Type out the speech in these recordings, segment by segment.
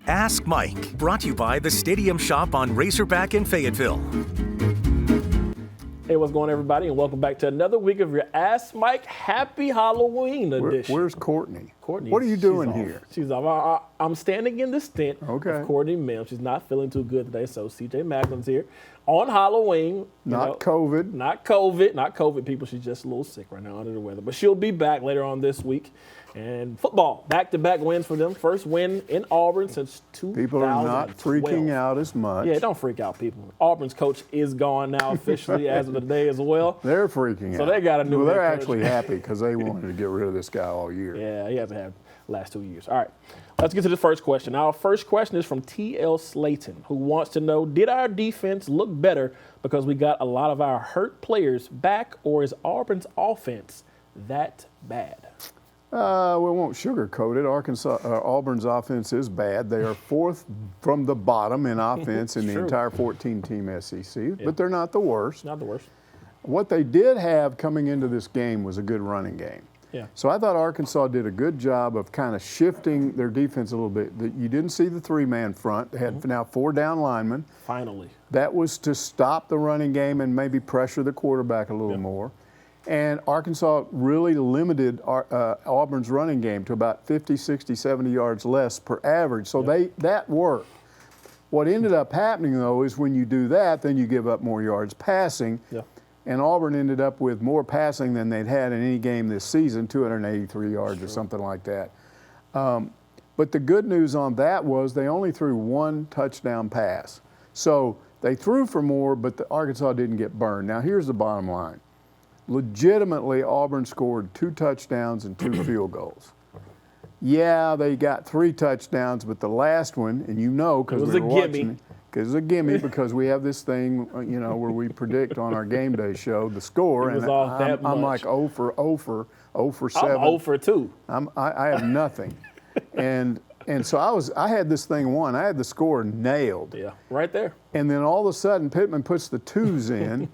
Ask Mike, brought to you by the Stadium Shop on Razorback in Fayetteville. Hey, what's going on, everybody, and welcome back to another week of your Ask Mike Happy Halloween edition. Where's Courtney? Courtney, what are you doing here? She's off. I'm standing in the stint of Courtney Mims. She's not feeling too good today, so CJ Macklin's here on Halloween. COVID. Not COVID, people. She's just a little sick right now, under the weather. But she'll be back later on this week. And football, back-to-back wins for them. First win in Auburn since 2012. People are not freaking out as much. Yeah, don't freak out, people. Auburn's coach is gone now officially as of today as well. They're freaking out. So they got a new Well, they're head coach. actually happy because they wanted to get rid of this guy all year. Yeah, he hasn't had the last 2 years. All right, let's get to the first question. Our first question is from T.L. Slayton, who wants to know, did our defense look better because we got a lot of our hurt players back, or is Auburn's offense that bad? We won't sugarcoat it. Auburn's offense is bad. They are fourth from the bottom in offense in the entire 14-team SEC, but they're not the worst. Not the worst. What they did have coming into this game was a good running game. Yeah. So I thought Arkansas did a good job of kind of shifting their defense a little bit. You didn't see the three-man front. They had now 4 down linemen. Finally. That was to stop the running game and maybe pressure the quarterback a little more. And Arkansas really limited Auburn's running game to about 50, 60, 70 yards less per average. So that worked. What ended up happening, though, is when you do that, then you give up more yards passing. Yeah. And Auburn ended up with more passing than they'd had in any game this season, 283 yards or something like that. But the good news on that was they only threw 1 touchdown pass. So they threw for more, but Arkansas didn't get burned. Now, here's the bottom line. Legitimately, Auburn scored 2 touchdowns and 2 field goals. Yeah, they got 3 touchdowns, but the last one, and you know because we were watching it, because it was a gimme because we have this thing, where we predict on our game day show the score, and I'm like 0 for 7. I'm 0 for 2. I have nothing, and so I had this thing won. I had the score nailed. Yeah, right there. And then all of a sudden, Pittman puts the 2s in,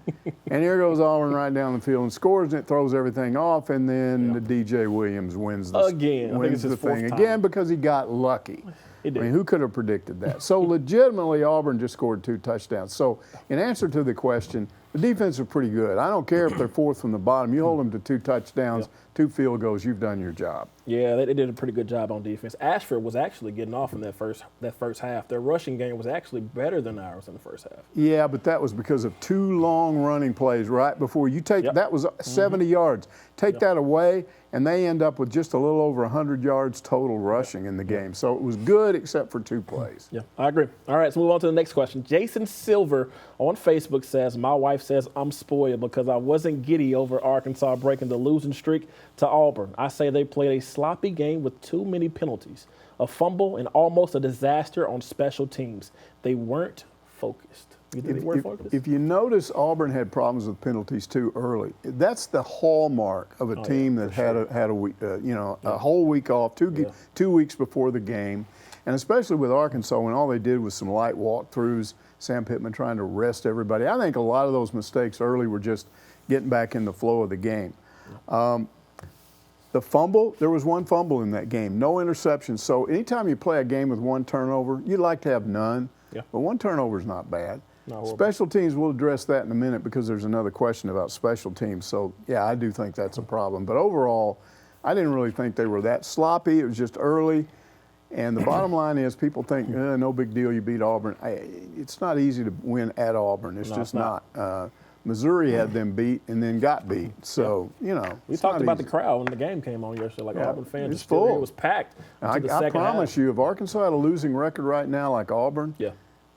and here goes Auburn right down the field and scores, and it throws everything off, and then the DJ Williams wins the thing again because he got lucky. I mean, who could have predicted that? So legitimately, Auburn just scored 2 touchdowns. So in answer to the question, the defense is pretty good. I don't care if they're fourth from the bottom. You hold them to 2 touchdowns, 2 field goals, you've done your job. Yeah, they did a pretty good job on defense. Ashford was actually getting off in that first half. Their rushing game was actually better than ours in the first half. Yeah, but that was because of 2 long running plays right before you take that was 70 yards. Take that away, and they end up with just a little over 100 yards total rushing in the game. So it was good except for 2 plays. Yeah, I agree. All right, let's move on to the next question. Jason Silver on Facebook says, my wife says I'm spoiled because I wasn't giddy over Arkansas breaking the losing streak to Auburn. I say they played a sloppy game with too many penalties, a fumble, and almost a disaster on special teams. They weren't focused. You think they weren't focused? If you notice, Auburn had problems with penalties too early. That's the hallmark of a team that had a week, a whole week off, 2 weeks before the game, and especially with Arkansas when all they did was some light walkthroughs. Sam Pittman trying to rest everybody. I think a lot of those mistakes early were just getting back in the flow of the game. The fumble, there was 1 fumble in that game, no interceptions. So anytime you play a game with 1 turnover, you'd like to have none, but 1 turnover is not bad. Special teams, we'll address that in a minute because there's another question about special teams. So, yeah, I do think that's a problem. But overall, I didn't really think they were that sloppy. It was just early. And the bottom line is people think, no big deal, you beat Auburn. It's not easy to win at Auburn. It's just not. Missouri had them beat and then got beat. So, we talked about the crowd when the game came on yesterday. Auburn fans, it's full. It was packed. I promise you, if Arkansas had a losing record right now like Auburn,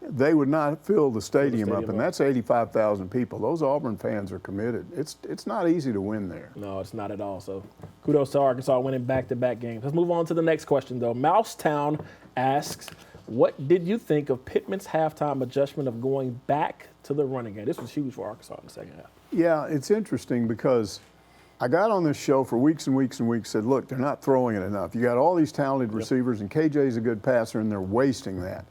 they would not fill the stadium up, and that's 85,000 people. Those Auburn fans are committed. It's not easy to win there. No, it's not at all. So kudos to Arkansas winning back-to-back games. Let's move on to the next question, though. Mousetown asks, what did you think of Pittman's halftime adjustment of going back to the running game? This was huge for Arkansas in the second half. Yeah, it's interesting because I got on this show for weeks and weeks and weeks, said, look, they're not throwing it enough. You got all these talented receivers, and KJ's a good passer, and they're wasting that.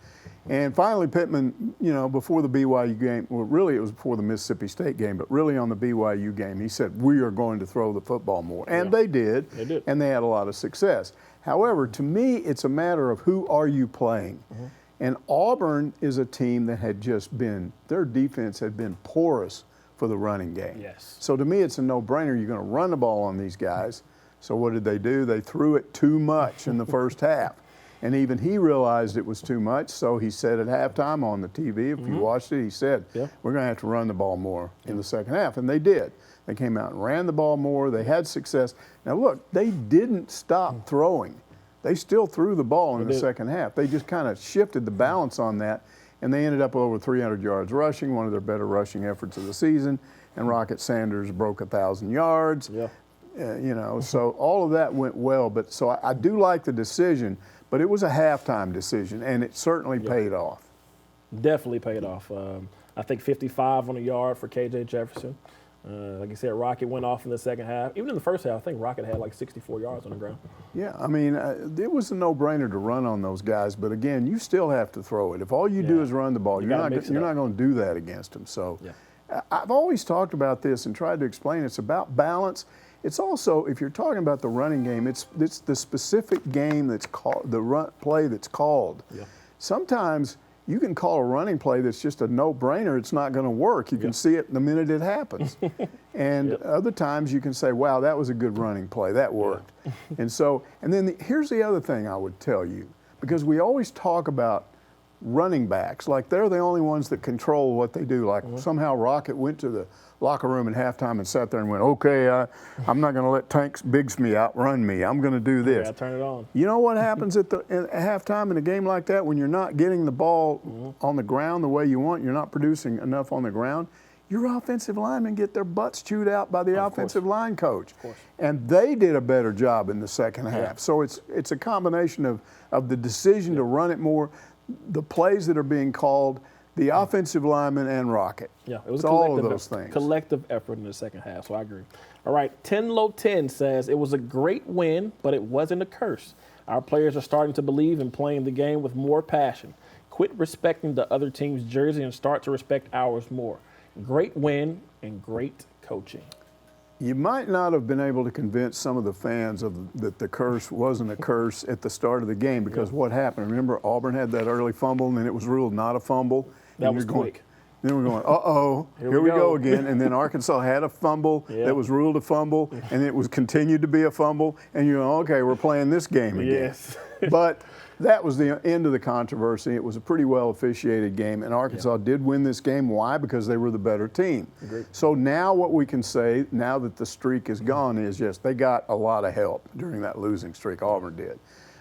And finally, Pittman, before the BYU game, well, really it was before the Mississippi State game, but really on the BYU game, he said, we are going to throw the football more. And they did. They did. And they had a lot of success. However, to me, it's a matter of who are you playing. And Auburn is a team that had just been, their defense had been porous for the running game. Yes. So to me, it's a no-brainer. You're going to run the ball on these guys. So what did they do? They threw it too much in the first half. And even he realized it was too much, so he said at halftime on the TV, if you watched it, he said, we're going to have to run the ball more in the second half. And they did. They came out and ran the ball more. They had success. Now, look, they didn't stop throwing. They still threw the ball in the second half. They just kind of shifted the balance on that, and they ended up with over 300 yards rushing, one of their better rushing efforts of the season. And Rocket Sanders broke 1,000 yards. So all of that went well. But so I do like the decision. But it was a halftime decision, and it certainly paid off. Definitely paid off. I think 55 on the yard for K.J. Jefferson. Like you said, Rocket went off in the second half. Even in the first half, I think Rocket had like 64 yards on the ground. Yeah, I mean, it was a no-brainer to run on those guys. But, again, you still have to throw it. If all you do is run the ball, you're not going to do that against them. So I've always talked about this and tried to explain it's about balance. It's also, if you're talking about the running game, it's the specific game that's called, the run play that's called. Sometimes you can call a running play that's just a no-brainer. It's not going to work. You can see it the minute it happens. And other times you can say, wow, that was a good running play. That worked. And so, and then here's the other thing I would tell you, because we always talk about running backs like they're the only ones that control what they do. Like somehow Rocket went to the locker room at halftime and sat there and went, okay, I'm not going to let Tank Bigsby outrun me. I'm going to do this. Turn it on. You know what happens at halftime in a game like that when you're not getting the ball on the ground the way you want, you're not producing enough on the ground, your offensive linemen get their butts chewed out by the offensive line coach. And they did a better job in the second half. So it's a combination of the decision to run it more, the plays that are being called, the offensive lineman, and Rocket. Yeah, it was all of those things. Collective effort in the second half, so I agree. All right, 10-10 says, it was a great win, but it wasn't a curse. Our players are starting to believe in playing the game with more passion. Quit respecting the other team's jersey and start to respect ours more. Great win and great coaching. You might not have been able to convince some of the fans that the curse wasn't a curse at the start of the game because what happened? Remember, Auburn had that early fumble, and then it was ruled not a fumble. That was quick. Then we're going, uh-oh, here we go again. And then Arkansas had a fumble that was ruled a fumble, and it was continued to be a fumble. And you're going, okay, we're playing this game again. Yes. But that was the end of the controversy. It was a pretty well officiated game, and Arkansas did win this game. Why? Because they were the better team. Agreed. So now what we can say, now that the streak is gone, is yes, they got a lot of help during that losing streak. Auburn did.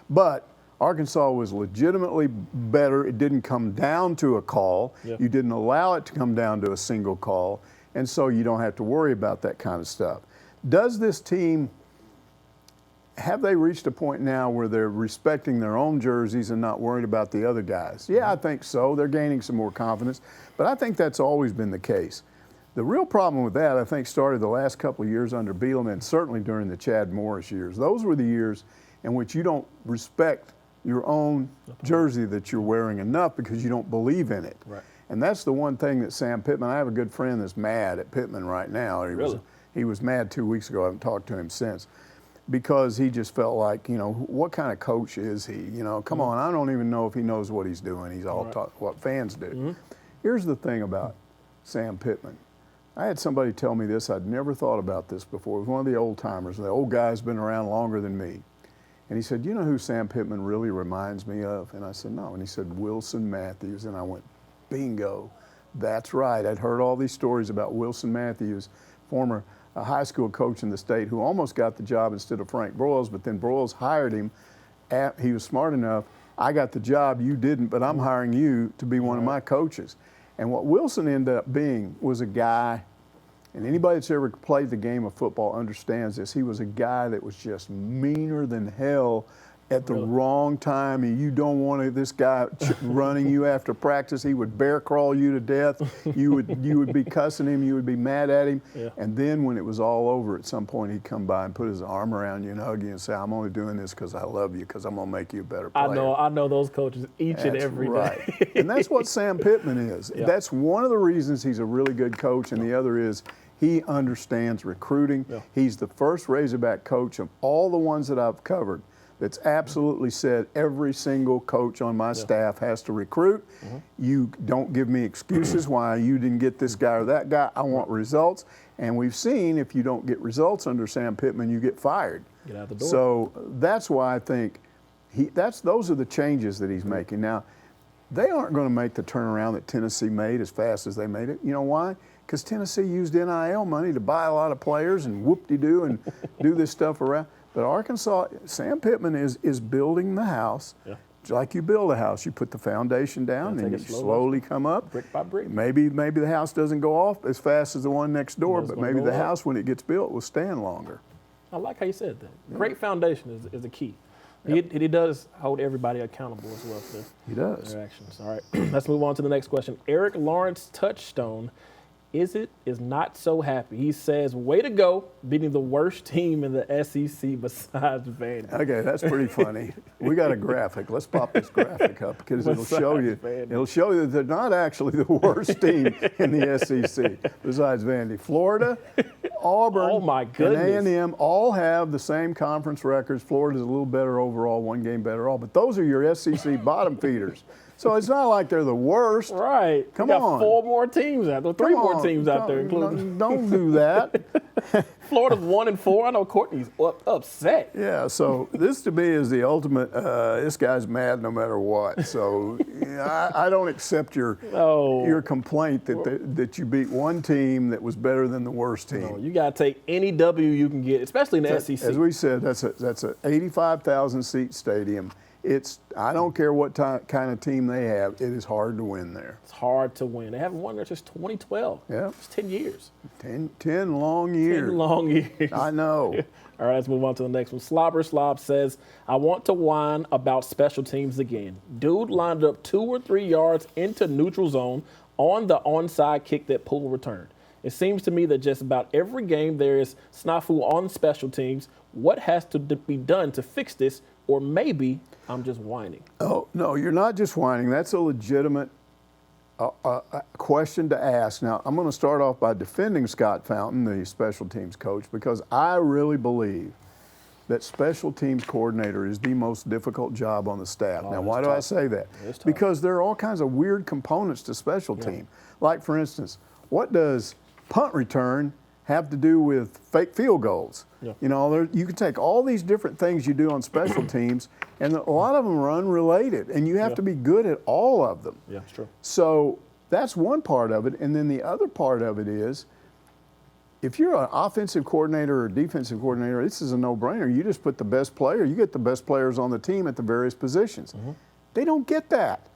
But Arkansas was legitimately better. It didn't come down to a call. You didn't allow it to come down to a single call, and so you don't have to worry about that kind of stuff. Does this team, have they reached a point now where they're respecting their own jerseys and not worried about the other guys? Yeah, I think so. They're gaining some more confidence, but I think that's always been the case. The real problem with that, I think, started the last couple of years under Bielema and certainly during the Chad Morris years. Those were the years in which you don't respect your own jersey that you're wearing enough because you don't believe in it. And that's the one thing that Sam Pittman, I have a good friend that's mad at Pittman right now. He was mad 2 weeks ago. I haven't talked to him since because he just felt like, what kind of coach is he? Come on, I don't even know if he knows what he's doing. He's all talk what fans do. Here's the thing about Sam Pittman. I had somebody tell me this. I'd never thought about this before. It was one of the old timers. The old guy's been around longer than me. And he said, you know who Sam Pittman really reminds me of? And I said, no. And he said, Wilson Matthews. And I went, bingo. That's right. I'd heard all these stories about Wilson Matthews, former high school coach in the state who almost got the job instead of Frank Broyles, but then Broyles hired him. He was smart enough. I got the job, you didn't, but I'm hiring you to be one of my coaches. And what Wilson ended up being was a guy, and anybody that's ever played the game of football understands this, he was a guy that was just meaner than hell, at the wrong time, and you don't want this guy running you after practice. He would bear crawl you to death. You would be cussing him. You would be mad at him. Yeah. And then when it was all over, at some point he'd come by and put his arm around you and hug you and say, "I'm only doing this because I love you, because I'm gonna make you a better player." I know those coaches each and every day. And that's what Sam Pittman is. Yeah. That's one of the reasons he's a really good coach, and the other is he understands recruiting. Yeah. He's the first Razorback coach of all the ones that I've covered that's absolutely said every single coach on my staff has to recruit. You don't give me excuses why you didn't get this guy or that guy. I want results. And we've seen if you don't get results under Sam Pittman, you get fired. Get out the door. So that's why I think those are the changes that he's making. Now, they aren't going to make the turnaround that Tennessee made as fast as they made it. You know why? Because Tennessee used NIL money to buy a lot of players and whoop-de-doo and do this stuff around. But Arkansas, Sam Pittman is building the house. Yeah. Like you build a house, you put the foundation down and you slowly come up. Brick by brick. Maybe the house doesn't go off as fast as the one next door, It's but gonna maybe go the up. house, when it gets built, will stand longer. I like how you said that. Great foundation is the key. He does hold everybody accountable as well for He does. their actions. All right, let's move on to the next question. Eric Lawrence Touchstone is not so happy. He says, "Way to go, beating the worst team in the SEC besides Vandy." Okay, that's pretty funny. We got a graphic. Let's pop this graphic up because it'll show you. Vandy. It'll show you that they're not actually the worst team in the SEC besides Vandy. Florida, Auburn, Oh, my goodness. and A&M all have the same conference records. Florida's a little better overall, one game better all, but those are your SEC bottom feeders. So it's not like they're the worst. Right. Come we got on. 4 more teams out there. 3 Come more on. teams out there, including Don't do that. Florida's 1-4. I know Courtney's upset. Yeah, so this to me is the ultimate, this guy's mad no matter what. So I don't accept your complaint that you beat one team that was better than the worst team. No, you got to take any W you can get, especially in the SEC. As we said, that's a 85,000 seat stadium. I don't care what kind of team they have, it is hard to win there. It's hard to win. They haven't won there since 2012. Yeah. It's 10 years. 10 long years. 10 long years. I know. All right, let's move on to the next one. Slobber Slob says, "I want to whine about special teams again. Dude lined up 2 or 3 yards into neutral zone on the onside kick that Poole returned. It seems to me that just about every game there is snafu on special teams. What has to be done to fix this? Or maybe I'm just whining." Oh, no, you're not just whining. That's a legitimate question to ask. Now, I'm going to start off by defending Scott Fountain, the special teams coach, because I really believe that special teams coordinator is the most difficult job on the staff. Now, why do I say that? Because there are all kinds of weird components to special team. Like, for instance, what does punt return have to do with fake field goals? Yeah. You know, you can take all these different things you do on special teams, and a lot of them are unrelated, and you have to be good at all of them. Yeah, it's true. So that's one part of it, and then the other part of it is, if you're an offensive coordinator or defensive coordinator, this is a no-brainer. You just put the best player, you get the best players on the team at the various positions. They don't get that.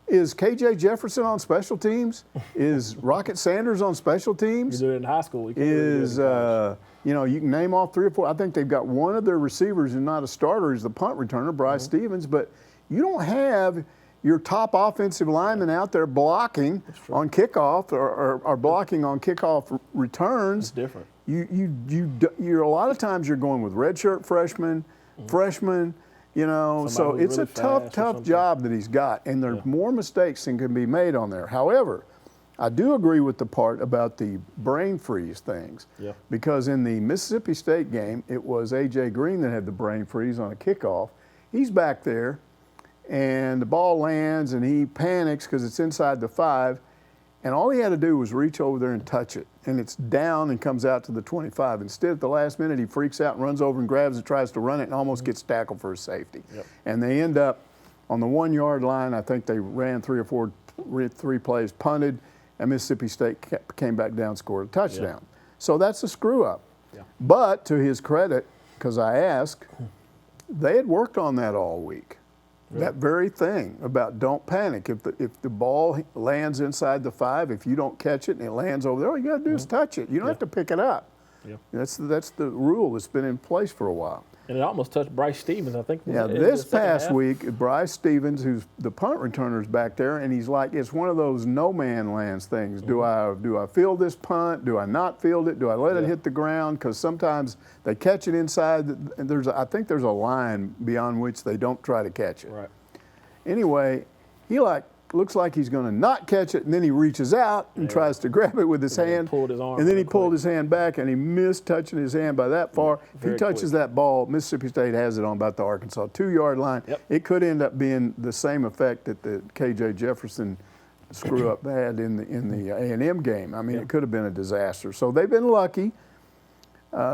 Is KJ Jefferson on special teams? Is Rocket Sanders on special teams? You do it in high school. You can't really do it in college. You can name off 3 or 4. I think they've got one of their receivers who's not a starter, is the punt returner, Bryce Stevens, but you don't have your top offensive lineman out there blocking on kickoff or blocking on kickoff returns. It's different. You're a lot of times you're going with redshirt freshmen, so who's it's really a tough job that he's got, and there's more mistakes than can be made on there. However, I do agree with the part about the brain freeze things, because in the Mississippi State game, it was A.J. Green that had the brain freeze on a kickoff. He's back there, and the ball lands, and he panics because it's inside the 5, and all he had to do was reach over there and touch it, and it's down and comes out to the 25. Instead, at the last minute, he freaks out and runs over and grabs it, tries to run it, and almost gets tackled for a safety. And they end up on the 1-yard line. I think they ran 3 plays, punted, and Mississippi State came back down, scored a touchdown. So that's a screw-up. But to his credit, because I asked, they had worked on that all week. That very thing about don't panic. If the ball lands inside the 5, if you don't catch it and it lands over there, all you got to do is touch it. You don't have to pick it up. That's the rule that's been in place for a while. And it almost touched Bryce Stevens, I think. Yeah, this past week, Bryce Stevens, who's the punt returner's back there, and he's like, it's one of those no man lands things. Do I field this punt? Do I not field it? Do I let it hit the ground? Because sometimes they catch it inside, and I think there's a line beyond which they don't try to catch it. Right. Anyway, he looks like he's going to not catch it, and then he reaches out and tries to grab it with his hand. Pulled his arm and then he pulled his hand back, and he missed touching his hand by that far. If he touches that ball, Mississippi State has it on about the Arkansas 2-yard line. Yep. It could end up being the same effect that the K.J. Jefferson screw-up had in the A&M game. I mean, it could have been a disaster. So they've been lucky.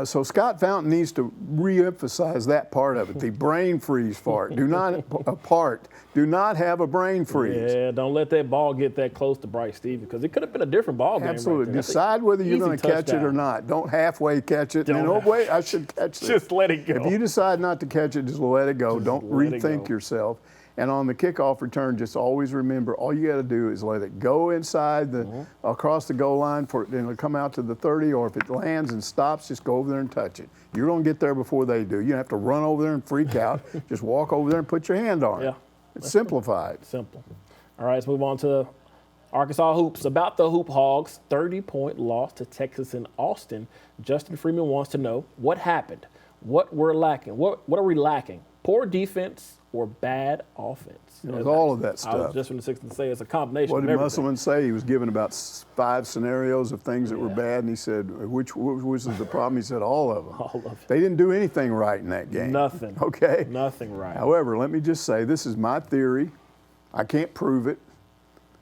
So Scott Fountain needs to reemphasize that part of it, the brain freeze part. Do not have a brain freeze. Yeah, don't let that ball get that close to Bryce Stevens because it could have been a different ball game. Absolutely. Right there. Decide whether you're going to catch it or not. Don't halfway catch it. And then, oh, wait, I should catch it. Just let it go. If you decide not to catch it, just let it go. Don't rethink yourself. And on the kickoff return, just always remember, all you got to do is let it go inside across the goal line and it'll come out to the 30, or if it lands and stops, just go over there and touch it. You're going to get there before they do. You don't have to run over there and freak out. Just walk over there and put your hand on it. Yeah. It's simplified. Simple. All right, let's move on to Arkansas hoops. About the Hoop Hogs, 30-point loss to Texas in Austin. Justin Freeman wants to know what happened, what we're lacking, what are we lacking? Poor defense or bad offense? It was all of that stuff. I was just from the sixth to say it's a combination What of did everything. Musselman say? He was given about 5 scenarios of things that were bad, and he said, which was the problem? He said, all of them. All of it. They didn't do anything right in that game. Nothing. Okay? Nothing right. However, let me just say, this is my theory. I can't prove it,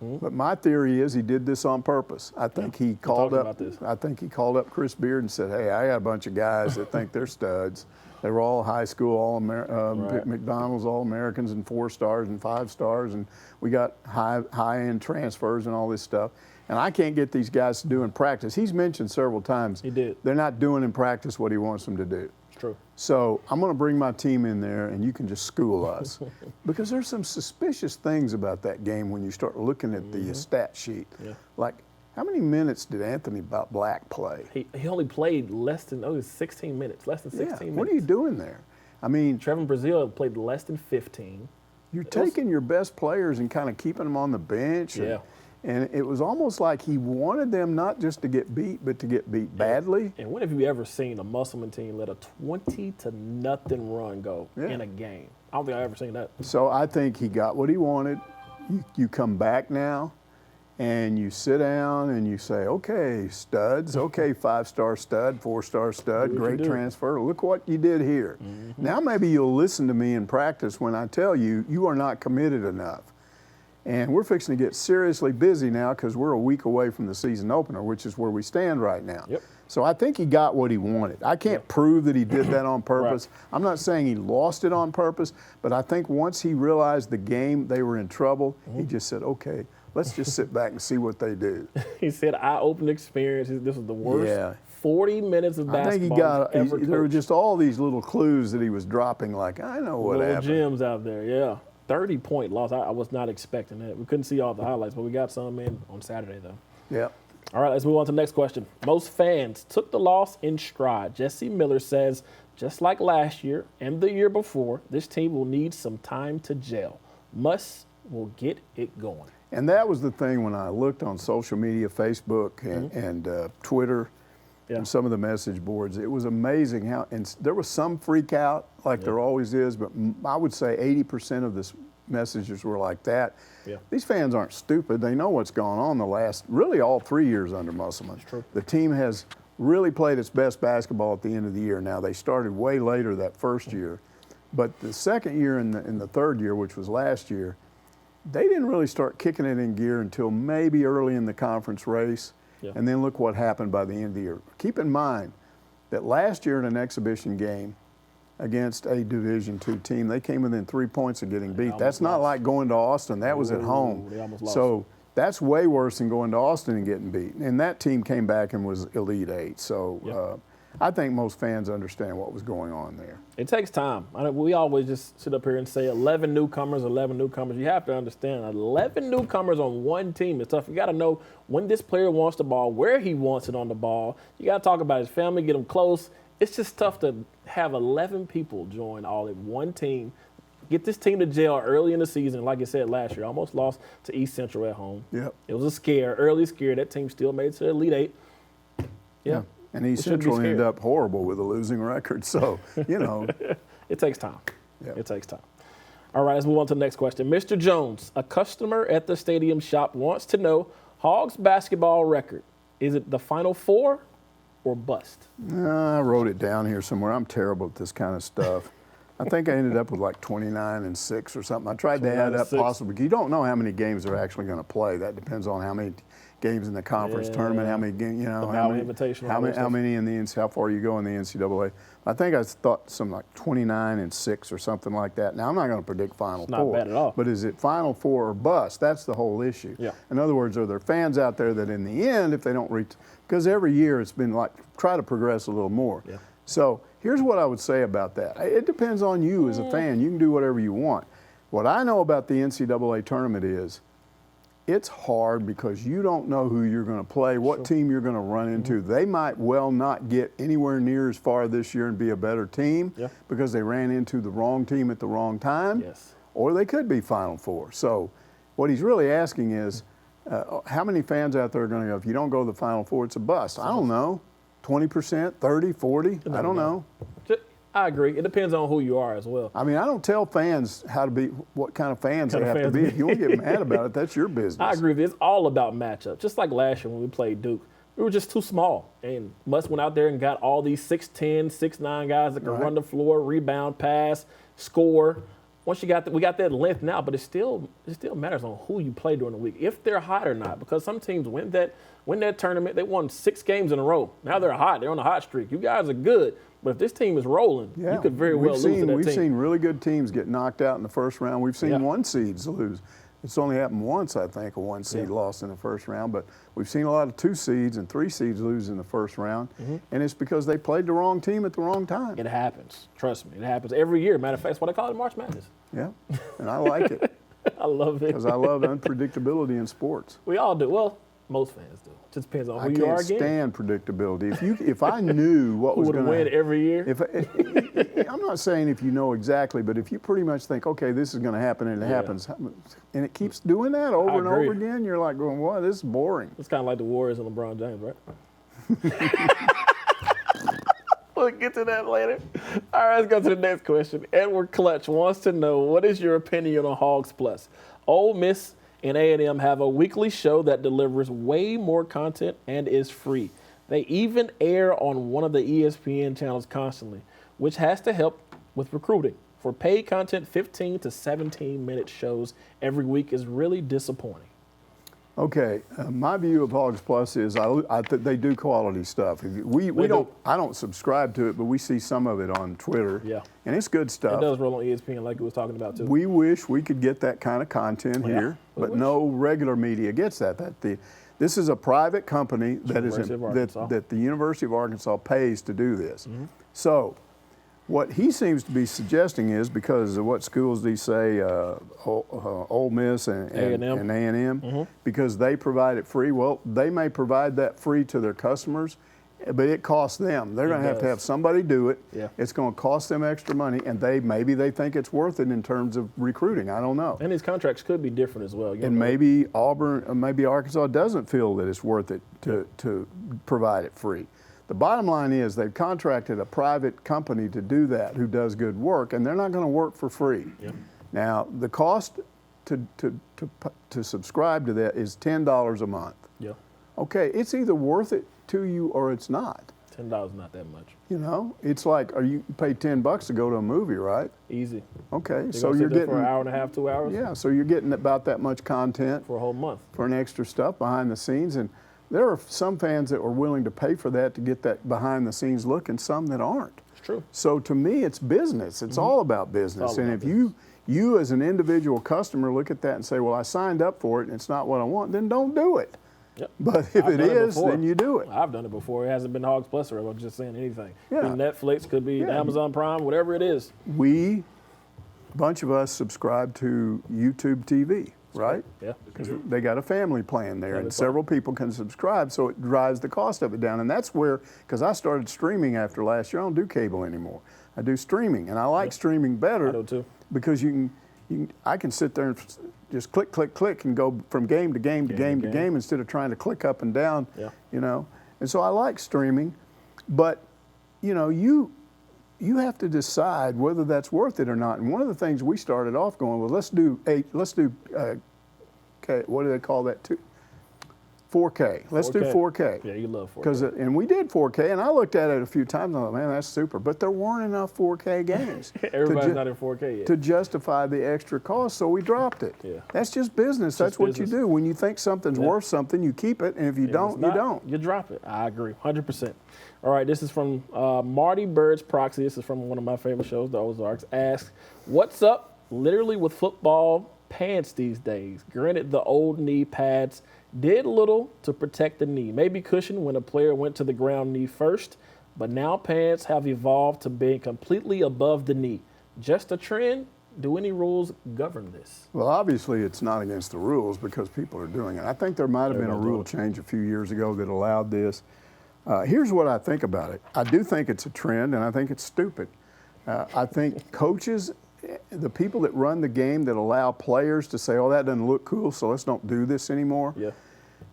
but my theory is he did this on purpose. I think he called up. I think he called up Chris Beard and said, "Hey, I got a bunch of guys that think they're studs. They were all high school, McDonald's All-Americans and 4 stars and 5 stars, and we got high-end transfers and all this stuff. And I can't get these guys to do in practice." He's mentioned several times. He did. They're not doing in practice what he wants them to do. It's true. So I'm going to bring my team in there, and you can just school us. Because there's some suspicious things about that game when you start looking at the stat sheet. Yeah. Like, how many minutes did Anthony Black play? He only played less than 16 minutes, less than 16 minutes. What are you doing there? I mean, Trevin Brazile played less than 15. You're taking your best players and kind of keeping them on the bench. And it was almost like he wanted them not just to get beat, but to get beat badly. And when have you ever seen a Musselman team let a 20-0 run go in a game? I don't think I've ever seen that. So I think he got what he wanted. You come back now, and you sit down and you say, okay, studs, okay, 5-star stud, 4-star stud, great transfer. Look what you did here. Now maybe you'll listen to me in practice when I tell you you are not committed enough. And we're fixing to get seriously busy now because we're a week away from the season opener, which is where we stand right now. So I think he got what he wanted. I can't prove that he did that on purpose. I'm not saying he lost it on purpose, but I think once he realized the game, they were in trouble, he just said, okay, let's just sit back and see what they do. He said, eye-opening experience. This was the worst 40 minutes of basketball I think there were just all these little clues that he was dropping, like, I know what happened. Little gems out there, 30-point loss. I was not expecting that. We couldn't see all the highlights, but we got some in on Saturday, though. All right, let's move on to the next question. Most fans took the loss in stride. Jesse Miller says, just like last year and the year before, this team will need some time to gel. Muss will get it going. And that was the thing when I looked on social media, Facebook and Twitter, and some of the message boards. It was amazing how, and there was some freak out like there always is, but I would say 80% of the messages were like that. These fans aren't stupid. They know what's gone on really all 3 years under Musselman. The team has really played its best basketball at the end of the year. Now, they started way later that first year, but the second year and the third year, which was last year, they didn't really start kicking it in gear until maybe early in the conference race. And then look what happened by the end of the year. Keep in mind that last year in an exhibition game against a Division II team, they came within 3 points of getting beat. That's not like going to Austin. That was at home. So that's way worse than going to Austin and getting beat. And that team came back and was Elite Eight. So I think most fans understand what was going on there. It takes time. We always just sit up here and say 11 newcomers. You have to understand 11 newcomers on one team is tough. You got to know when this player wants the ball, where he wants it on the ball. You got to talk about his family, get him close. It's just tough to have 11 people join all in one team. Get this team to jail early in the season. Like I said last year, almost lost to East Central at home. Yep. It was a scare, early scare. That team still made it to the Elite Eight. Yeah. And East Central ended up horrible with a losing record. So, you know. It takes time. Yep. It takes time. All right, let's move on to the next question. Mr. Jones, a customer at the stadium shop wants to know Hogs basketball record. Is it the Final Four or bust? I wrote it down here somewhere. I'm terrible at this kind of stuff. I think I ended up with like 29-6 or something. I tried to add up possibly. You don't know how many games they're actually going to play. That depends on how many games in the conference tournament, how many games, you know, how many in the NCAA, how far you go in the NCAA. I think I thought something like 29-6 or something like that. Now I'm not going to predict Final Four. Not bad at all. But is it Final Four or bust? That's the whole issue. Yeah. In other words, are there fans out there that in the end, if they don't reach, because every year it's been like try to progress a little more. Yeah. So here's what I would say about that. It depends on you as a fan. You can do whatever you want. What I know about the NCAA tournament is it's hard because you don't know who you're going to play, what team you're going to run into. They might well not get anywhere near as far this year and be a better team because they ran into the wrong team at the wrong time. Yes. Or they could be Final Four. So what he's really asking is how many fans out there are going to go, if you don't go to the Final Four, it's a bust? I don't know. 20%, 30, 40? I don't know. I agree. It depends on who you are as well. I mean, I don't tell fans how to be, what kind of fans they have to be. If you want to get mad about it, that's your business. I agree with you. It's all about matchup. Just like last year when we played Duke, we were just too small. And Muss went out there and got all these 6'10", 6'9" guys that can run the floor, rebound, pass, score. Once we got that length now, but it still matters on who you play during the week, if they're hot or not. Because some teams win that tournament, they won 6 games in a row. Now they're hot. They're on a hot streak. You guys are good. But if this team is rolling, you could very well lose to that team. We've seen really good teams get knocked out in the first round. We've seen one seeds lose. It's only happened once, I think, a one seed lost in the first round. But we've seen a lot of 2 seeds and 3 seeds lose in the first round. And it's because they played the wrong team at the wrong time. It happens. Trust me. It happens every year. Matter of fact, that's what I call it March Madness. Yeah, and I like it. I love it. Because I love unpredictability in sports. We all do. Well, most fans do. It just depends on who you are again. I can't stand predictability. If I knew what was going to win every year. I'm not saying if you know exactly, but if you pretty much think, okay, this is going to happen, and it happens, and it keeps doing that over and over again, you're like going, well, this is boring. It's kind of like the Warriors and LeBron James, right? We'll get to that later. All right, let's go to the next question. Edward Clutch wants to know, what is your opinion on Hogs Plus? Ole Miss and A&M have a weekly show that delivers way more content and is free. They even air on one of the ESPN channels constantly, which has to help with recruiting. For paid content, 15 to 17-minute shows every week is really disappointing. Okay, my view of Hogs Plus is they do quality stuff. I don't subscribe to it, but we see some of it on Twitter. Yeah, and it's good stuff. It does roll on ESPN, like we was talking about too. We wish we could get that kind of content here, but no regular media gets that. This is a private company that the University of Arkansas pays to do this. So what he seems to be suggesting is, because of what schools do you say, Ole Miss and A&M, because they provide it free. Well, they may provide that free to their customers, but it costs them. They're going to have somebody do it. Yeah. It's going to cost them extra money, and maybe they think it's worth it in terms of recruiting. I don't know. And these contracts could be different as well. And maybe Auburn, maybe Arkansas doesn't feel that it's worth it to provide it free. The bottom line is they've contracted a private company to do that who does good work, and they're not going to work for free. Yep. Now, the cost to subscribe to that is $10 a month. Yeah. Okay, it's either worth it to you or it's not. $10 is not that much. You know, it's like, you pay $10 to go to a movie, right? Easy. Okay, so you're getting for an hour and a half, 2 hours. Yeah, so you're getting about that much content for a whole month for an extra stuff behind the scenes. And there are some fans that are willing to pay for that to get that behind-the-scenes look, and some that aren't. It's true. So to me, it's business. It's all about business. And if you as an individual customer look at that and say, well, I signed up for it and it's not what I want, then don't do it. Yep. But if it is, then you do it. I've done it before. It hasn't been Hogs Plus, or I'm just saying anything. Yeah. Could be Netflix, could be Amazon Prime, whatever it is. A bunch of us subscribe to YouTube TV. right? Yeah. Because they got a family plan there, and several people can subscribe, so it drives the cost of it down. And that's where, because I started streaming after last year, I don't do cable anymore. I do streaming, and I like streaming better. I do too. Because I can sit there and just click, click, click, and go from game to game to game to game instead of trying to click up and down. Yeah. You know, and so I like streaming, but you know, you have to decide whether that's worth it or not. And one of the things we started off going, well, let's do what do they call that? 4K. Let's do 4K. Yeah, you love 4K. And we did 4K, and I looked at it a few times, and I thought, man, that's super. But there weren't enough 4K games. Everybody's not in 4K yet. To justify the extra cost, so we dropped it. Yeah. That's just business. That's what you do. When you think something's worth something, you keep it, and if you don't, you don't. You drop it. I agree, 100%. All right, this is from Marty Bird's Proxy. This is from one of my favorite shows, The Ozarks. Asks, what's up literally with football pants these days? Granted, the old knee pads did little to protect the knee. Maybe cushion when a player went to the ground knee first, but now pants have evolved to being completely above the knee. Just a trend? Do any rules govern this? Well, obviously it's not against the rules because people are doing it. I think there might have been a rule change a few years ago that allowed this. Here's what I think about it. I do think it's a trend, and I think it's stupid. I think coaches, the people that run the game that allow players to say, oh, that doesn't look cool, so let's don't do this anymore. Yeah.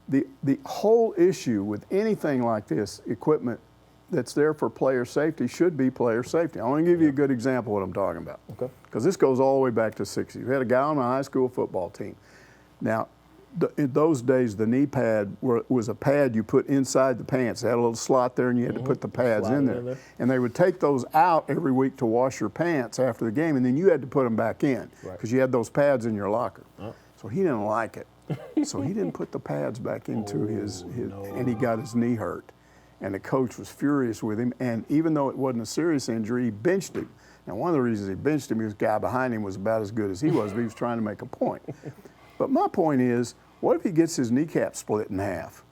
The whole issue with anything like this, equipment that's there for player safety, should be player safety. I want to give you a good example of what I'm talking about. Okay. Because this goes all the way back to the 60s. We had a guy on my high school football team. Now, in those days, the knee pad was a pad you put inside the pants. It had a little slot there, and you had to put the pads in there. And they would take those out every week to wash your pants after the game, and then you had to put them back in because you had those pads in your locker. So he didn't like it. So he didn't put the pads back into his and he got his knee hurt. And the coach was furious with him, and even though it wasn't a serious injury, he benched him. Now, one of the reasons he benched him, the guy behind him was about as good as he was, but he was trying to make a point. But my point is, what if he gets his kneecap split in half?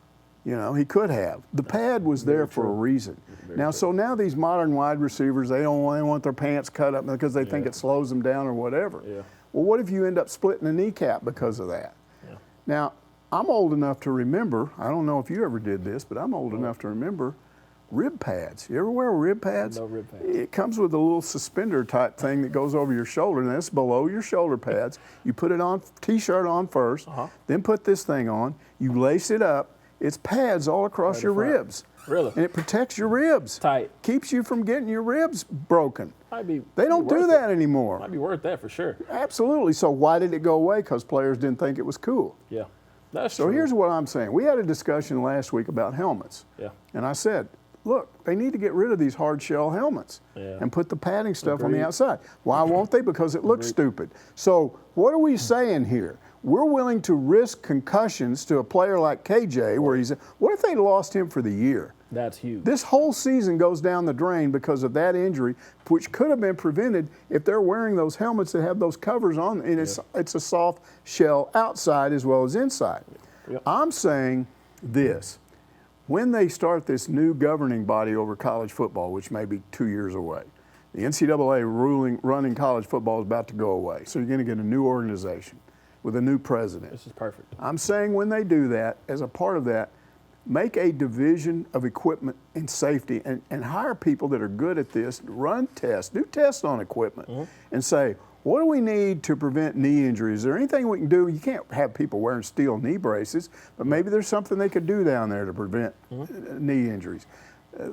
You know, he could have. The pad was there for a reason. Now, so now these modern wide receivers, they want their pants cut up because they think it slows them down or whatever. Yeah. Well, what if you end up splitting a kneecap because of that? Yeah. Now, I'm old enough to remember, I don't know if you ever did this, but I'm old enough to remember rib pads. You ever wear rib pads? No rib pads. It comes with a little suspender type thing that goes over your shoulder, and that's below your shoulder pads. You put it on, t-shirt on first, then put this thing on. You lace it up. It's pads all across your ribs. Really? And it protects your ribs. Tight. Keeps you from getting your ribs broken. They don't do worth that anymore. Might be worth that for sure. Absolutely. So why did it go away? Because players didn't think it was cool. Yeah. That's So true. here's what I'm saying. We had a discussion last week about helmets. Yeah. And I said, look, they need to get rid of these hard shell helmets and put the padding stuff on the outside. Why won't they? Because it looks stupid. So what are we saying here? We're willing to risk concussions to a player like KJ where what if they lost him for the year? That's huge. This whole season goes down the drain because of that injury, which could have been prevented if they're wearing those helmets that have those covers on, and it's a soft shell outside as well as inside. Yep. I'm saying this. When they start this new governing body over college football, which may be 2 years away, the NCAA running college football is about to go away. So you're going to get a new organization with a new president. This is perfect. I'm saying when they do that, as a part of that, make a division of equipment and safety and hire people that are good at this, run tests, do tests on equipment, and say, what do we need to prevent knee injuries? Is there anything we can do? You can't have people wearing steel knee braces, but maybe there's something they could do down there to prevent knee injuries.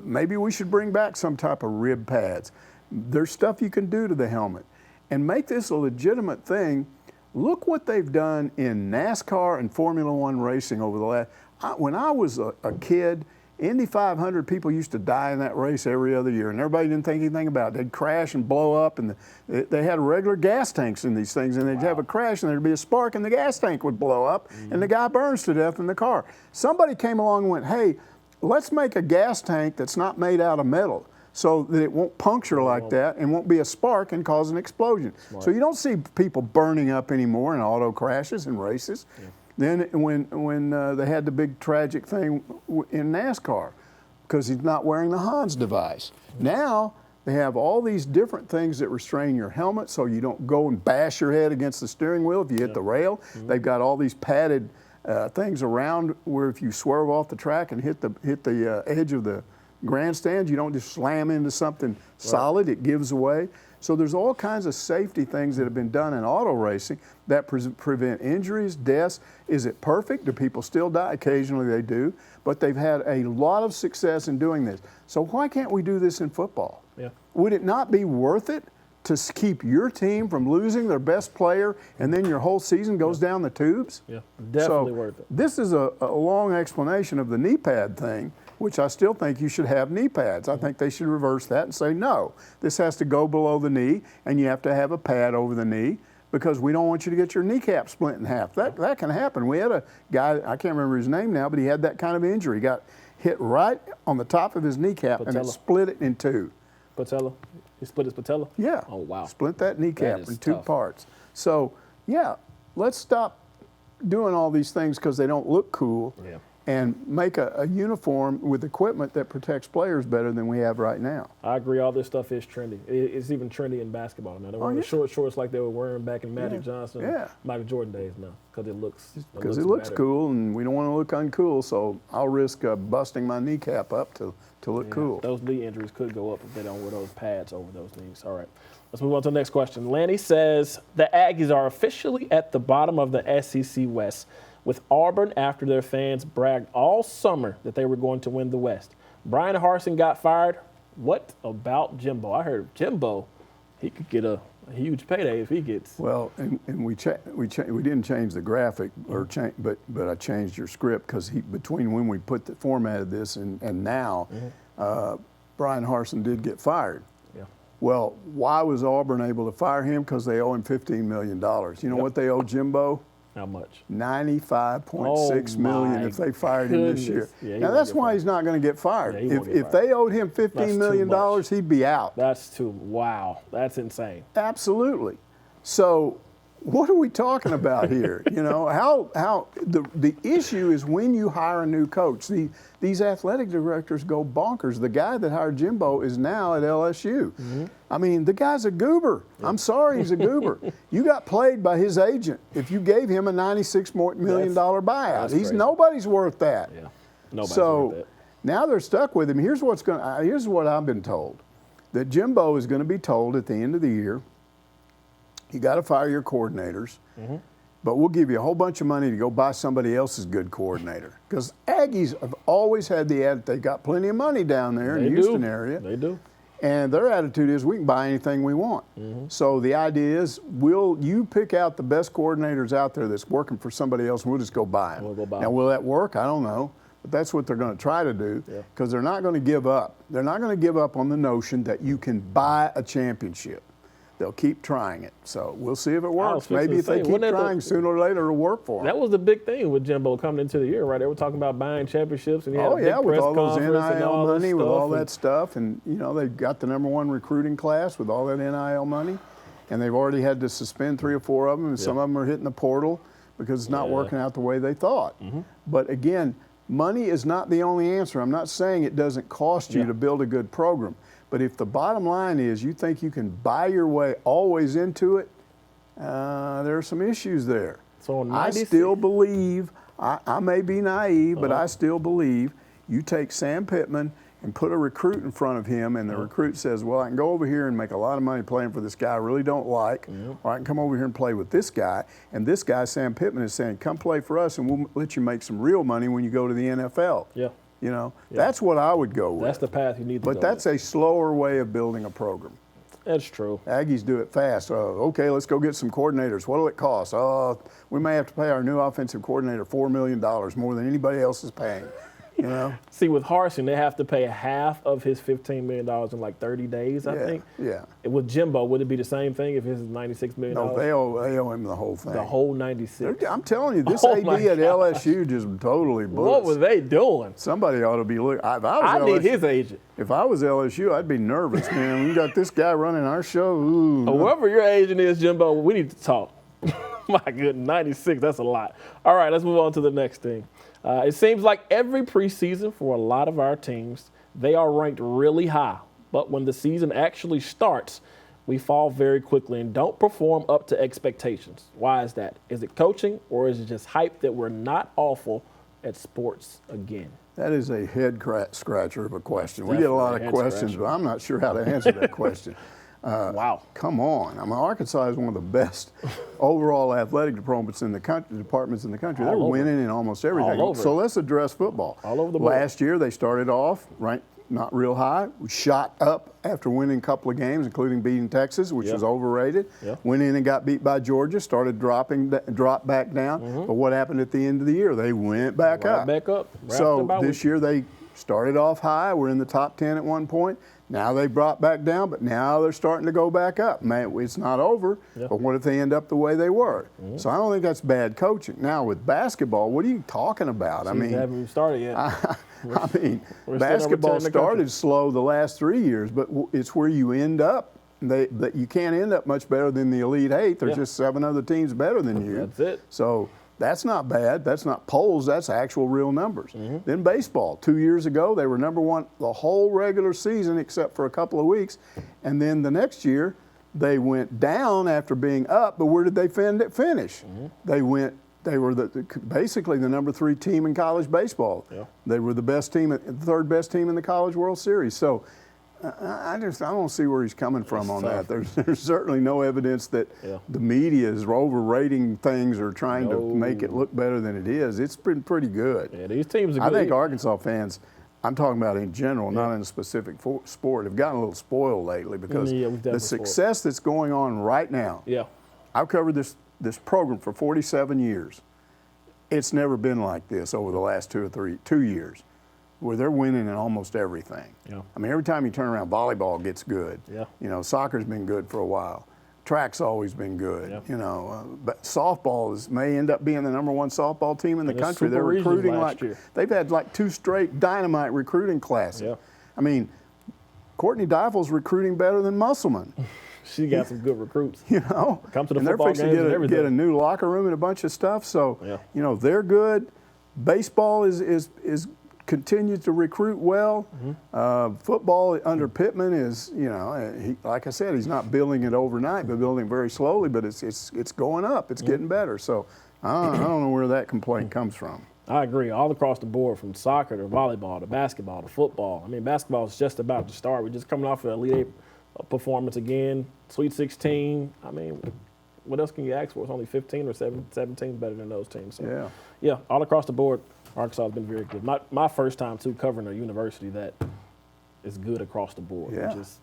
Maybe we should bring back some type of rib pads. There's stuff you can do to the helmet. And make this a legitimate thing. Look what they've done in NASCAR and Formula One racing over the last. When I was a kid, Indy 500 people used to die in that race every other year, and everybody didn't think anything about it. They'd crash and blow up, and they had regular gas tanks in these things, and they'd have a crash, and there'd be a spark, and the gas tank would blow up, and the guy burns to death in the car. Somebody came along and went, hey, let's make a gas tank that's not made out of metal, so that it won't puncture like that and won't be a spark and cause an explosion. So you don't see people burning up anymore in auto crashes and races. Then when they had the big tragic thing in NASCAR because he's not wearing the Hans device. Now They have all these different things that restrain your helmet so you don't go and bash your head against the steering wheel if you hit the rail. They've got all these padded things around where if you swerve off the track and hit the edge of the grandstand, you don't just slam into something solid, it gives away. So there's all kinds of safety things that have been done in auto racing that prevent injuries, deaths. Is it perfect? Do people still die? Occasionally they do. But they've had a lot of success in doing this. So why can't we do this in football? Yeah. Would it not be worth it to keep your team from losing their best player and then your whole season goes down the tubes? Yeah, definitely worth it. This is a long explanation of the knee pad thing, which I still think you should have knee pads. I think they should reverse that and say, no, this has to go below the knee and you have to have a pad over the knee because we don't want you to get your kneecap split in half. That can happen. We had a guy, I can't remember his name now, but he had that kind of injury. He got hit right on the top of his kneecap and it split it in two. Patella? He split his patella? Yeah. Oh, wow. Split that kneecap in two tough. parts. So, yeah, let's stop doing all these things because they don't look cool. Yeah. And make a uniform with equipment that protects players better than we have right now. I agree. All this stuff is trendy. It's even trendy in basketball now. They're wearing the short shorts like they were wearing back in Magic Johnson, Michael Jordan days now because it looks cool, and we don't want to look uncool. So I'll risk busting my kneecap up to look cool. Those knee injuries could go up if they don't wear those pads over those knees. All right. Let's move on to the next question. Lanny says the Aggies are officially at the bottom of the SEC West, with Auburn after their fans bragged all summer that they were going to win the West. Brian Harsin got fired. What about Jimbo? I heard Jimbo, he could get a huge payday if he gets. Well, and we didn't change the graphic, but I changed your script because between when we formatted this and now, Brian Harsin did get fired. Yeah. Well, why was Auburn able to fire him? Because they owe him $15 million. You know what they owe Jimbo? How much? $95.6 million if they fired him this year. Yeah, now that's why he's not going to get fired. If they owed him $15 million, he'd be out. Wow, that's insane. Absolutely. So what are we talking about here? You know, how the issue is when you hire a new coach. These athletic directors go bonkers. The guy that hired Jimbo is now at LSU. I mean, the guy's a goober. I'm sorry, he's a goober. You got played by his agent if you gave him a $96 million buyout. Nobody's worth that. Yeah, nobody's worth it. Now they're stuck with him. Here's what I've been told, that Jimbo is going to be told at the end of the year, you got to fire your coordinators, but we'll give you a whole bunch of money to go buy somebody else's good coordinator. Because Aggies have always had the attitude, they got plenty of money down there in the Houston area. They do. And their attitude is we can buy anything we want. So the idea is, will you pick out the best coordinators out there that's working for somebody else and we'll just go buy them. Now, will that work? I don't know. But that's what they're going to try to do because they're not going to give up. They're not going to give up on the notion that you can buy a championship. They'll keep trying it. So we'll see if it works. Maybe if they keep trying, sooner or later it'll work for them. That was the big thing with Jimbo coming into the year, right? They were talking about buying championships. And he had a big with press all those conference NIL money, with all that stuff. And, you know, they've got the #1 recruiting class with all that NIL money. And they've already had to suspend 3 or 4 of them. And some of them are hitting the portal because it's not working out the way they thought. But, again, money is not the only answer. I'm not saying it doesn't cost you to build a good program. But if the bottom line is you think you can buy your way always into it, there are some issues there. So I still believe, I may be naive, but I still believe you take Sam Pittman and put a recruit in front of him, and the recruit says, well, I can go over here and make a lot of money playing for this guy I really don't like, or I can come over here and play with this guy. And this guy, Sam Pittman, is saying, come play for us, and we'll let you make some real money when you go to the NFL. Yeah. You know, that's what I would go with. That's the path you need to go But that's a slower way of building a program. That's true. Aggies do it fast. Okay, let's go get some coordinators. What'll it cost? We may have to pay our new offensive coordinator $4 million more than anybody else is paying. You know? See, with Harsin, they have to pay half of his $15 million in like 30 days, I think. Yeah. With Jimbo, would it be the same thing if his is $96 million? No, they owe him the whole thing. The whole 96. I'm telling you, this AD at LSU just totally books. What were they doing? Somebody ought to be looking. I need his agent. If I was LSU, I'd be nervous, man. We got this guy running our show. Ooh, whoever your agent is, Jimbo, we need to talk. My goodness, 96, that's a lot. All right, let's move on to the next thing. It seems like every preseason for a lot of our teams, they are ranked really high but when the season actually starts, we fall very quickly and don't perform up to expectations. Why is that? Is it coaching, or is it just hype that we're not awful at sports again? That is a head scratcher of a question. We get a lot of questions, but I'm not sure how to answer that question. Wow. Come on. I mean, Arkansas is one of the best overall athletic departments in the country. They're winning in almost everything. So let's address football. All over the board. Last year, they started off ranked not real high. We shot up after winning a couple of games, including beating Texas, which was overrated. Went in and got beat by Georgia, started dropped back down. But what happened at the end of the year? They went back up. So this year they started off high. We're in the top 10 at one point. Now they brought back down, but now they're starting to go back up. Man, it's not over, but what if they end up the way they were? So I don't think that's bad coaching. Now with basketball, what are you talking about? I mean, haven't even started yet. I mean, basketball started slow the last 3 years, but it's where you end up. You can't end up much better than the Elite Eight. There's just 7 other teams better than you. That's it. So that's not bad. That's not polls. That's actual real numbers. Then baseball. 2 years ago, they were number one the whole regular season except for a couple of weeks. And then the next year, they went down after being up. But where did they finish? They were basically the number 3 team in college baseball. They were the best team, the third best team in the College World Series. So I don't see where he's coming from on that. There's certainly no evidence that the media is overrating things or trying to make it look better than it is. It's been pretty good. Yeah, these teams are I good. think Arkansas fans, I'm talking about in general, not in a specific sport, have gotten a little spoiled lately because the success that's going on right now. I've covered this program for 47 years. It's never been like this over the last 2 years, where they're winning in almost everything. I mean, every time you turn around, volleyball gets good. You know, soccer's been good for a while. Track's always been good. You know, but softball may end up being the number 1 softball team in the country. They're recruiting they've had like 2 straight dynamite recruiting classes. I mean, Courtney Deifel's recruiting better than Musselman. She got some good recruits. You know, come to the and football games and everything. Get a new locker room and a bunch of stuff. So, you know, they're good. Baseball is continues to recruit well. Football under Pittman is, you know, like I said, he's not building it overnight, but building very slowly. But it's going up. It's getting better. So I don't know where that complaint comes from. I agree. All across the board, from soccer to volleyball to basketball to football. I mean, basketball is just about to start. We're just coming off an Elite Eight performance again, Sweet 16. I mean, what else can you ask for? It's only 15 or 17 better than those teams. So, yeah, all across the board, Arkansas has been very good. My first time, too, covering a university that is good across the board. Which is,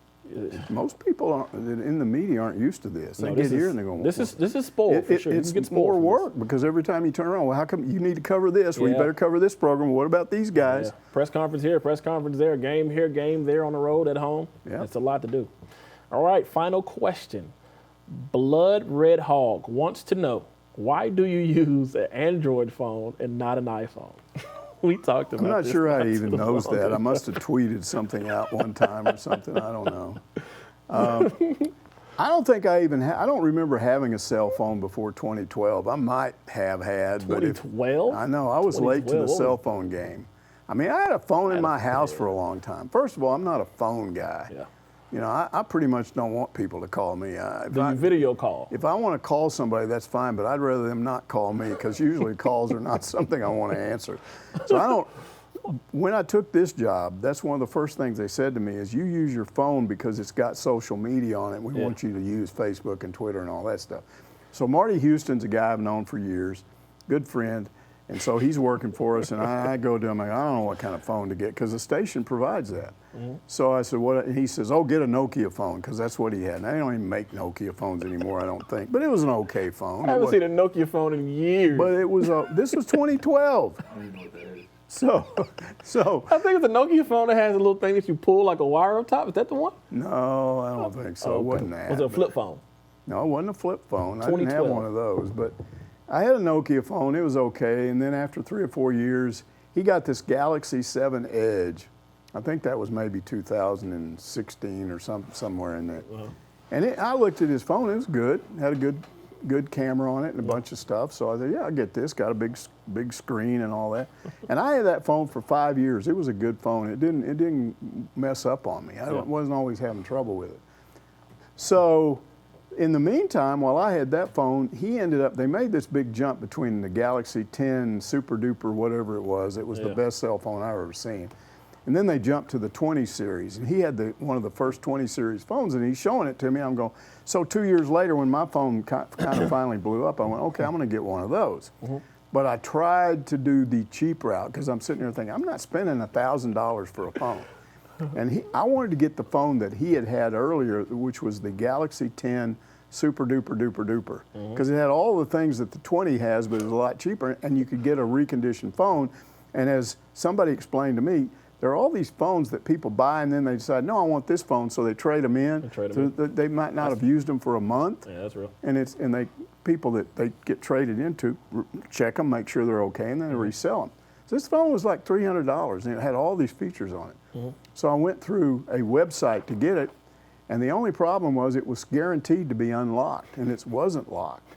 most people in the media aren't used to this. They get here and they go, this is spoiled for sure. It's more work because every time you turn around, well, how come you need to cover this? Well, you better cover this program. What about these guys? Press conference here, press conference there, game here, game there, on the road, at home. It's a lot to do. All right, final question. Blood Red Hog wants to know, why do you use an Android phone and not an iPhone? We talked about this. I'm not sure how he even knows that. I must have tweeted something out one time or something. I don't know. I don't think I don't remember having a cell phone before 2012. I might have had. 2012? I know. I was late to the cell phone game. I mean, I had a phone in my house for a long time. First of all, I'm not a phone guy. You know, I pretty much don't want people to call me. Do you video call? If I want to call somebody, that's fine, but I'd rather them not call me because usually calls are not something I want to answer. So I don't. When I took this job, that's one of the first things they said to me is you use your phone because it's got social media on it. We want you to use Facebook and Twitter and all that stuff. So Marty Houston's a guy I've known for years, good friend. And so he's working for us, and I go to him, I don't know what kind of phone to get, because the station provides that. So I said, what? He says, oh, get a Nokia phone, because that's what he had. And they don't even make Nokia phones anymore, I don't think. But it was an okay phone. I haven't seen a Nokia phone in years. But it was, this was 2012. So I think it's a Nokia phone that has a little thing that you pull like a wire up top. Is that the one? No, I don't think so. It wasn't that. Was it a flip phone? No, it wasn't a flip phone. I didn't have one of those. But I had a Nokia phone. It was okay. And then after 3 or 4 years, he got this Galaxy 7 Edge. I think that was maybe 2016 or somewhere in there. And I looked at his phone. It was good. Had a good good camera on it and a bunch of stuff. So I said, yeah, I'll get this. Got a big screen and all that. And I had that phone for 5 years. It was a good phone. It didn't mess up on me. I wasn't always having trouble with it. So in the meantime, while I had that phone, they made this big jump between the Galaxy 10 Super Duper, whatever it was. It was the best cell phone I've ever seen. And then they jumped to the 20 series, and he had one of the first 20 series phones, and he's showing it to me. I'm going, so 2 years later, when my phone kind of finally blew up, I went, okay, I'm going to get one of those. But I tried to do the cheap route because I'm sitting there thinking, I'm not spending $1,000 for a phone. And I wanted to get the phone that he had earlier, which was the Galaxy 10 Super Duper Duper Duper, because it had all the things that the 20 has, but it was a lot cheaper, and you could get a reconditioned phone. And as somebody explained to me, there are all these phones that people buy, and then they decide, no, I want this phone, so they trade them in. They might not have used them for a month. Yeah, that's real. And people that they get traded into check them, make sure they're okay, and then they resell them. So this phone was like $300, and it had all these features on it. So I went through a website to get it, and the only problem was it was guaranteed to be unlocked, and it wasn't locked.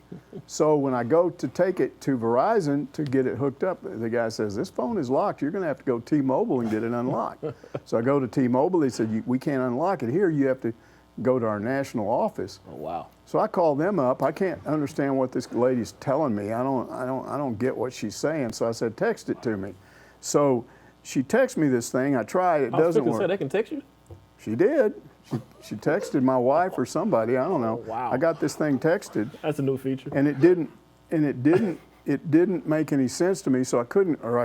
So when I go to take it to Verizon to get it hooked up, the guy says, this phone is locked. You're going to have to go T-Mobile and get it unlocked. So I go to T-Mobile. They said, we can't unlock it here. You have to go to our national office. Oh, wow. So I called them up. I can't understand what this lady's telling me. I don't get what she's saying. So I said, text it to me. So she texted me this thing. I tried. It doesn't work. Say they can text you? She did. She texted my wife or somebody. I don't know. Oh, wow. I got this thing texted. That's a new feature. And it didn't make any sense to me. So I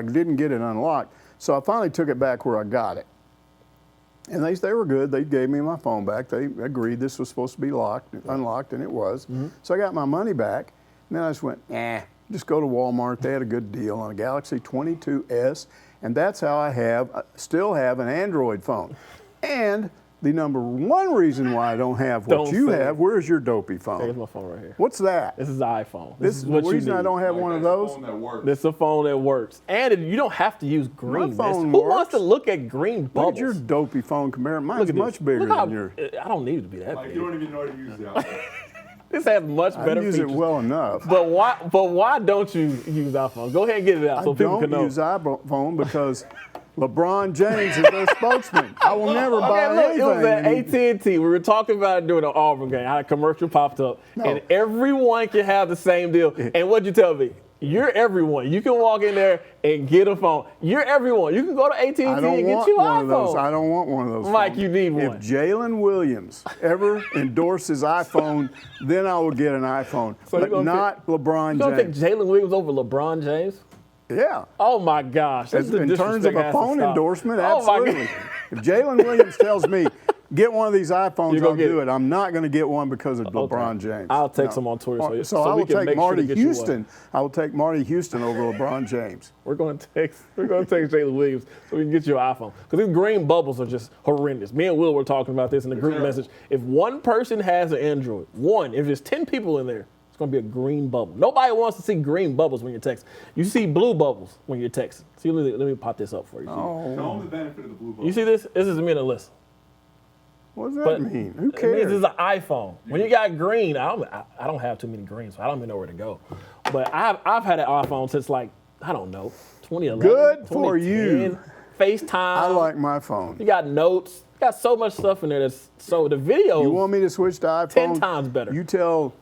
didn't get it unlocked. So I finally took it back where I got it. And they were good. They gave me my phone back. They agreed this was supposed to be unlocked, and it was. So I got my money back. And then I just went, just go to Walmart. They had a good deal on a Galaxy 22s. And that's how I still have an Android phone. And the number one reason why I don't have what you have, where's your dopey phone? Here's my phone right here. What's that? This is the iPhone. This is what the reason I don't have one of those? This is a phone that works. And you don't have to use green. Who wants to look at green bubbles? Look at your dopey phone compared. Mine's much bigger than yours. I don't need it to be that big. You don't even know how to use that. This has much better features. I use it well enough. But why don't you use iPhone? Go ahead and get it out so people can know. I don't use iPhone because LeBron James is their spokesman. I will never buy anything. It was at AT&T. We were talking about it during the Auburn game. How a commercial popped up. And everyone can have the same deal. And what'd you tell me? You're everyone. You can walk in there and get a phone. You're everyone. You can go to AT&T and get you an iPhone. I don't want one of those. Mike, phones. You need one. If Jalen Williams ever endorses iPhone, then I will get an iPhone. But not LeBron James. You don't take Jalen Williams over LeBron James? Yeah. Oh, my gosh. In terms of a phone endorsement, absolutely. If Jalen Williams tells me, get one of these iPhones, I'll do it. I'm not going to get one because of LeBron James. I'll take some on Twitter. So I will take Marty Houston. I will take Marty Houston over LeBron James. We're going to text Jalen Williams so we can get you an iPhone. Because these green bubbles are just horrendous. Me and Will were talking about this in the group message. If one person has an Android, if there's 10 people in there, going to be a green bubble. Nobody wants to see green bubbles when you're texting. You see blue bubbles when you're texting. See, let me pop this up for you. Tell them the benefit of the blue bubble. You see this? This is me in a list. What does that mean? Who cares? It means it's an iPhone. When you got green, I don't have too many greens, so I don't even know where to go. But I've had an iPhone since 2011. Good for you. FaceTime. I like my phone. You got notes. You got so much stuff in there so the video. You want me to switch to iPhone? 10 times better. You tell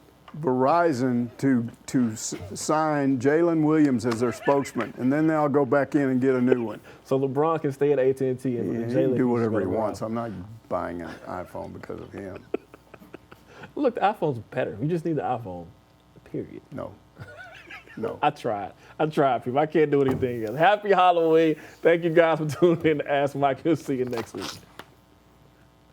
Verizon to sign Jalen Williams as their spokesman, and then they'll go back in and get a new one. So LeBron can stay at AT&T and Jalen can do whatever he wants. I'm not buying an iPhone because of him. Look, the iPhone's better. We just need the iPhone, period. No. I tried, people. I can't do anything else. Happy Halloween. Thank you guys for tuning in to Ask Mike. We'll see you next week.